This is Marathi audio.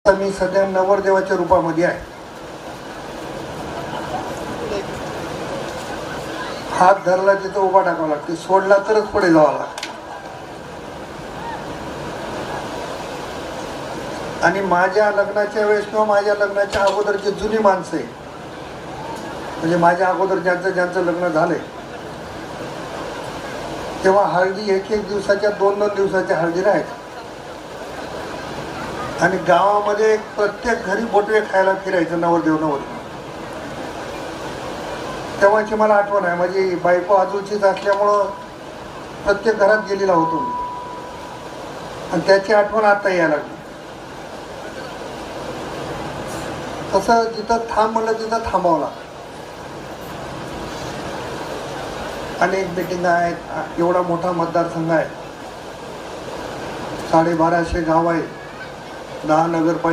मी सध्या नवरदेवाच्या रूपामध्ये आहे. हात धरला तिथं उभा टाकावा लागते, सोडला तरच पुढे जावं लागतं. आणि माझ्या लग्नाच्या वेळेस किंवा माझ्या लग्नाच्या अगोदरची जुनी माणसं आहे, म्हणजे माझ्या अगोदर ज्यांचं ज्यांचं लग्न झालंय तेव्हा हळदी एक दिवसाच्या 2 दिवसाच्या हळदी राहायच्या. आणि गावामध्ये प्रत्येक घरी बोटवे खायला फिरायचं नवरदेव नवरी. तेव्हाची मला आठवण आहे. माझी बायको आजूचीच असल्यामुळं प्रत्येक घरात गेलेला होतो मी, आणि त्याची आठवण आता यायला लागली. तसं जिथं थांब म्हणलं तिथं थांबावं लागतं. अनेक मिटिंग आहेत, एवढा मोठा मतदारसंघ आहे, 1250 गाव आहे, 10 नगरपालिका.